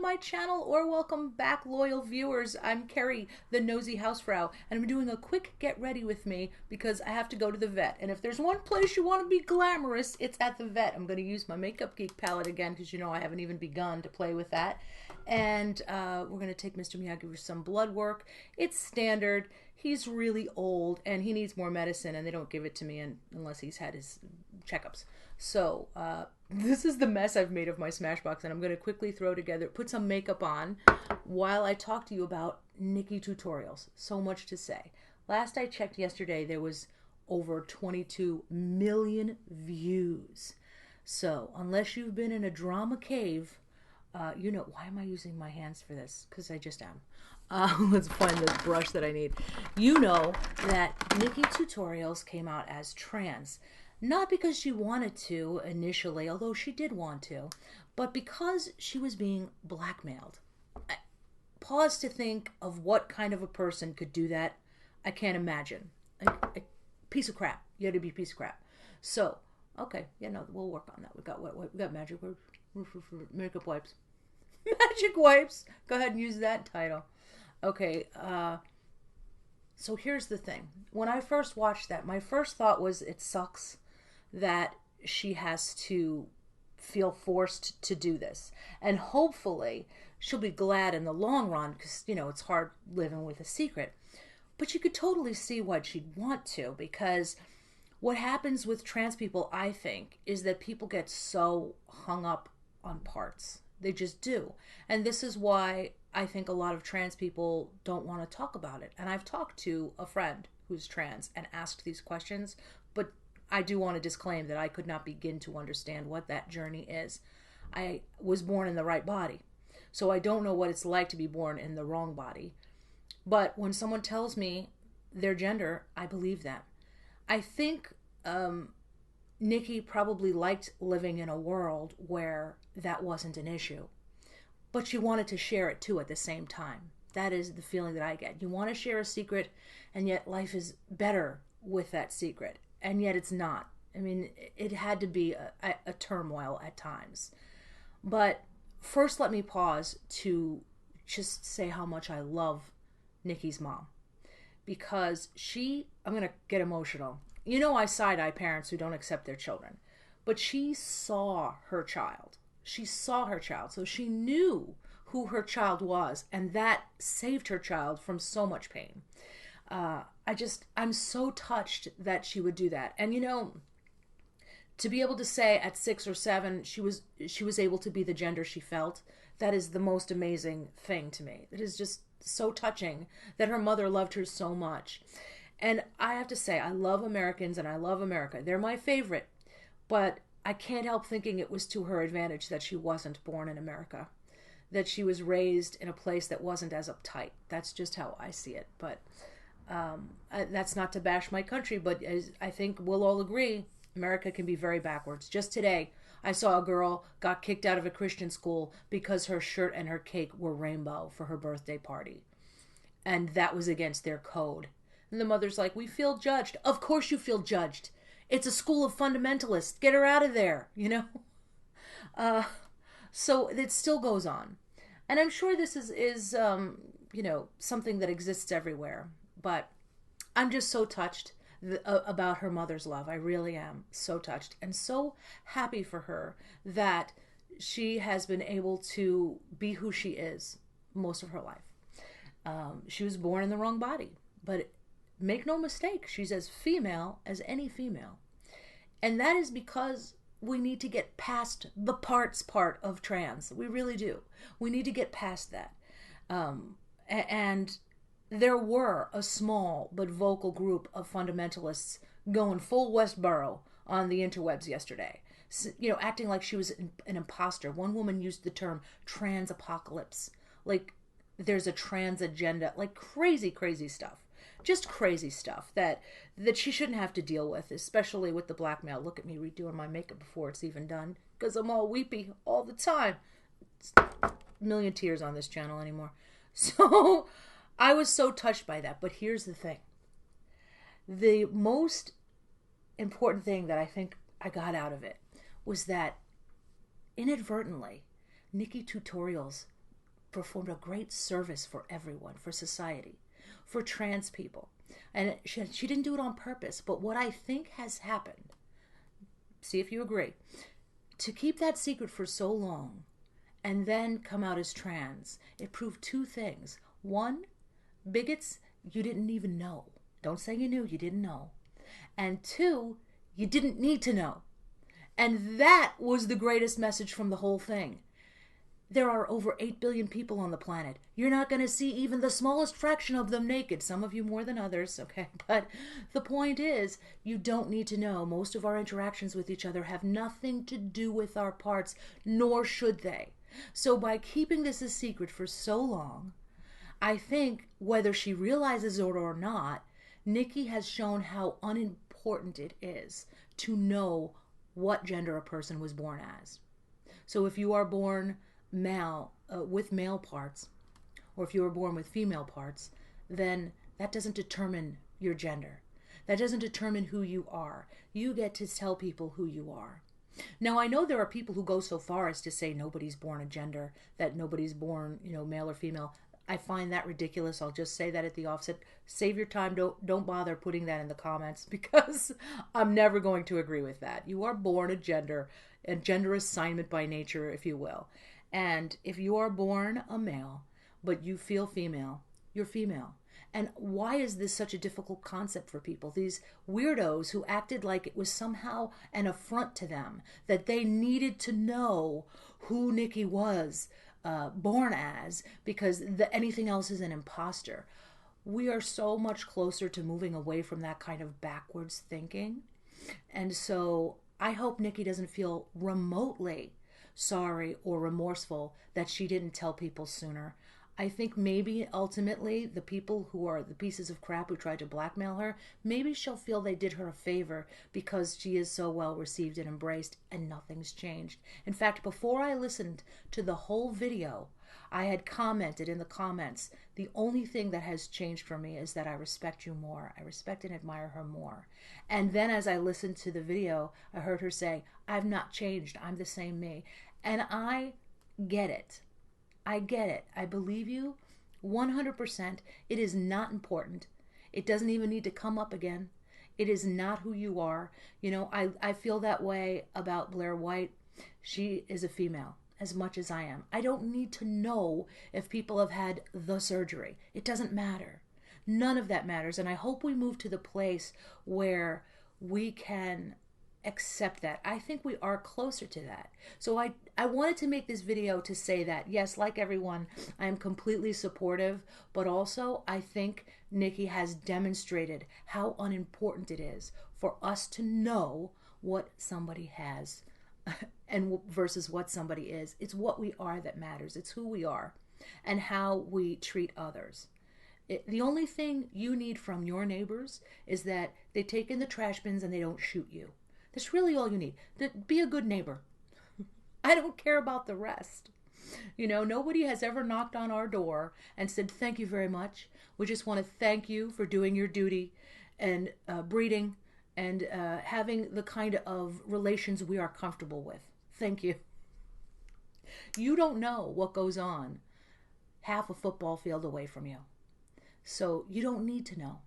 my channel, or welcome back, loyal viewers. I'm Kerry, the nosy housefrau, and I'm doing a quick get ready with me because I have to go to the vet. And if there's one place you want to be glamorous, it's at the vet. I'm going to use my Makeup Geek palette again because you know I haven't even begun to play with that. And we're going to take Mr. Miyagi for some blood work. It's standard. He's really old and he needs more medicine, and they don't give it to me unless he's had his checkups. So this is the mess I've made of my Smashbox, and I'm going to quickly put some makeup on while I talk to you about NikkieTutorials. So much to say. Last I checked yesterday, there was over 22 million views. So unless you've been in a drama cave, you know, why am I using my hands for this? Because I just am. Let's find the brush that I need. You know that NikkieTutorials came out as trans. Not because she wanted to initially, although she did want to, but because she was being blackmailed. Pause to think of what kind of a person could do that. I can't imagine. A piece of crap. You had to be a piece of crap. So, okay, yeah, no, we'll work on that. We got magic makeup wipes. Magic wipes. Go ahead and use that title. Okay, so here's the thing. When I first watched that, my first thought was it sucks that she has to feel forced to do this. And hopefully she'll be glad in the long run because, you know, it's hard living with a secret. But you could totally see why she'd want to, because what happens with trans people, I think, is that people get so hung up on parts. They just do. And this is why I think a lot of trans people don't want to talk about it. And I've talked to a friend who's trans and asked these questions, but I do want to disclaim that I could not begin to understand what that journey is. I was born in the right body, so I don't know what it's like to be born in the wrong body. But when someone tells me their gender, I believe them. I think Nikkie probably liked living in a world where that wasn't an issue. But she wanted to share it too at the same time. That is the feeling that I get. You want to share a secret, and yet life is better with that secret. And yet it's not. I mean, it had to be a turmoil at times. But first let me pause to just say how much I love Nikkie's mom. Because I'm going to get emotional. You know, I side-eye parents who don't accept their children. But she saw her child. She saw her child. So she knew who her child was. And that saved her child from so much pain. I'm so touched that she would do that. And you know, to be able to say at 6 or 7, she was able to be the gender she felt, that is the most amazing thing to me. It is just so touching that her mother loved her so much. And I have to say, I love Americans and I love America. They're my favorite. But I can't help thinking it was to her advantage that she wasn't born in America. That she was raised in a place that wasn't as uptight. That's just how I see it. But that's not to bash my country, but as I think we'll all agree, America can be very backwards. Just today, I saw a girl got kicked out of a Christian school because her shirt and her cake were rainbow for her birthday party. And that was against their code. And the mother's like, we feel judged. Of course you feel judged. It's a school of fundamentalists. Get her out of there, you know? So it still goes on. And I'm sure this is you know, something that exists everywhere. But I'm just so touched about her mother's love. I really am so touched and so happy for her that she has been able to be who she is most of her life. She was born in the wrong body, but make no mistake, she's as female as any female. And that is because we need to get past the parts part of trans. We really do. We need to get past that. And there were a small but vocal group of fundamentalists going full Westboro on the interwebs yesterday. You know, acting like she was an imposter. One woman used the term trans apocalypse. Like there's a trans agenda. Like crazy, crazy stuff. Just crazy stuff that she shouldn't have to deal with, especially with the blackmail. Look at me redoing my makeup before it's even done because I'm all weepy all the time. It's a million tears on this channel anymore. So I was so touched by that. But here's the thing. The most important thing that I think I got out of it was that inadvertently, NikkieTutorials performed a great service for everyone, for society, for trans people. And she didn't do it on purpose. But what I think has happened, see if you agree, to keep that secret for so long and then come out as trans, it proved two things. One, bigots, you didn't even know. Don't say you knew, you didn't know. And two, you didn't need to know. And that was the greatest message from the whole thing. There are over 8 billion people on the planet. You're not going to see even the smallest fraction of them naked. Some of you more than others, okay? But the point is, you don't need to know. Most of our interactions with each other have nothing to do with our parts, nor should they. So by keeping this a secret for so long, I think, whether she realizes it or not, Nikkie has shown how unimportant it is to know what gender a person was born as. So if you are born male with male parts, or if you were born with female parts, then that doesn't determine your gender. That doesn't determine who you are. You get to tell people who you are. Now, I know there are people who go so far as to say nobody's born a gender, that nobody's born, male or female. I find that ridiculous. I'll just say that at the offset. Save your time. Don't bother putting that in the comments, because I'm never going to agree with that. You are born a gender assignment by nature, if you will. And if you are born a male, but you feel female, you're female. And why is this such a difficult concept for people? These weirdos who acted like it was somehow an affront to them, that they needed to know who Nikkie was born as, because anything else is an imposter. We are so much closer to moving away from that kind of backwards thinking. And so I hope Nikkie doesn't feel remotely sorry or remorseful that she didn't tell people sooner. I think maybe ultimately the people who are the pieces of crap who tried to blackmail her, maybe she'll feel they did her a favor because she is so well received and embraced, and nothing's changed. In fact, before I listened to the whole video, I had commented in the comments, the only thing that has changed for me is that I respect you more. I respect and admire her more. And then as I listened to the video, I heard her say, I've not changed. I'm the same me. And I get it. I get it. I believe you 100%. It is not important. It doesn't even need to come up again. It is not who you are. I feel that way about Blair White. She is a female as much as I am. I don't need to know if people have had the surgery. It doesn't matter. None of that matters. And I hope we move to the place where we can accept that. I think we are closer to that. So I wanted to make this video to say that, yes, like everyone, I am completely supportive, but also I think Nikkie has demonstrated how unimportant it is for us to know what somebody has and versus what somebody is. It's what we are that matters. It's who we are and how we treat others. The only thing you need from your neighbors is that they take in the trash bins and they don't shoot you. That's really all you need. Be a good neighbor. I don't care about the rest. Nobody has ever knocked on our door and said, thank you very much. We just want to thank you for doing your duty and breeding and having the kind of relations we are comfortable with. Thank you. You don't know what goes on half a football field away from you. So you don't need to know.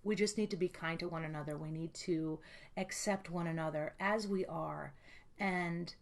We just need to be kind to one another. We need to accept one another as we are. And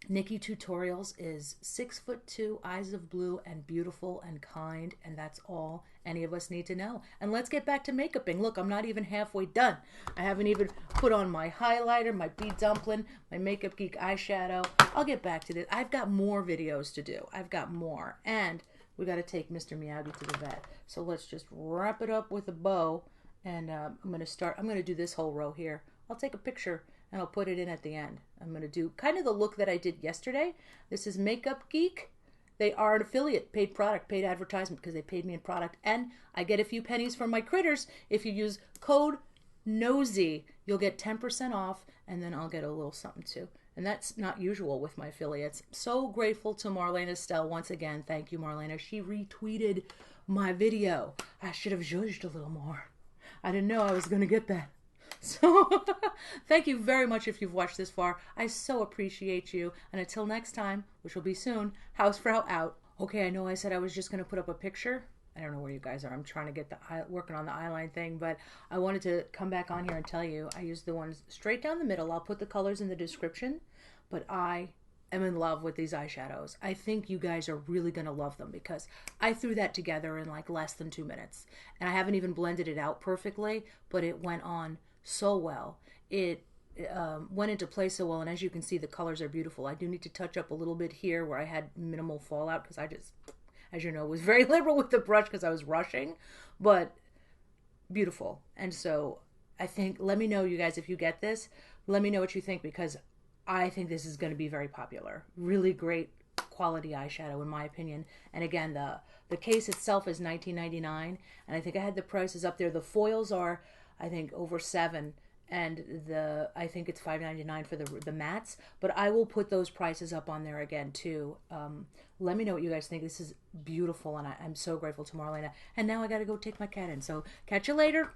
NikkieTutorials is 6'2", eyes of blue, and beautiful and kind, and that's all any of us need to know. And let's get back to makeuping. Look, I'm not even halfway done. I haven't even put on my highlighter, my bead dumpling, my Makeup Geek eyeshadow. I'll get back to this. I've got more videos to do. I've got more. And we got to take Mr. Miyagi to the vet. So let's just wrap it up with a bow. And I'm going to do this whole row here. I'll take a picture and I'll put it in at the end. I'm going to do kind of the look that I did yesterday. This is Makeup Geek. They are an affiliate, paid product, paid advertisement, because they paid me in product. And I get a few pennies from my critters. If you use code NOSY, you'll get 10% off, and then I'll get a little something too. And that's not usual with my affiliates. So grateful to Marlene Estelle once again. Thank you, Marlena. She retweeted my video. I should have judged a little more. I didn't know I was going to get that. So thank you very much if you've watched this far. I so appreciate you. And until next time, which will be soon, Hausfrau out. Okay, I know I said I was just going to put up a picture. I don't know where you guys are. I'm trying to get working on the eyeline thing, but I wanted to come back on here and tell you I used the ones straight down the middle. I'll put the colors in the description, but I am in love with these eyeshadows. I think you guys are really going to love them because I threw that together in like less than 2 minutes. And I haven't even blended it out perfectly, but it went on so well. It went into place so well, and as you can see, the colors are beautiful. I do need to touch up a little bit here where I had minimal fallout because I just, as you know, was very liberal with the brush because I was rushing, but beautiful. And so I think, let me know, you guys, if you get this, let me know what you think, because I think this is going to be very popular. Really great quality eyeshadow, in my opinion. And again, the case itself is $19.99, and I think I had the prices up there. The foils are, I think, over $7, and I think it's $5.99 for the mattes. But I will put those prices up on there again too. Let me know what you guys think. This is beautiful, and I'm so grateful to Marlena. And now I got to go take my cat in. So catch you later.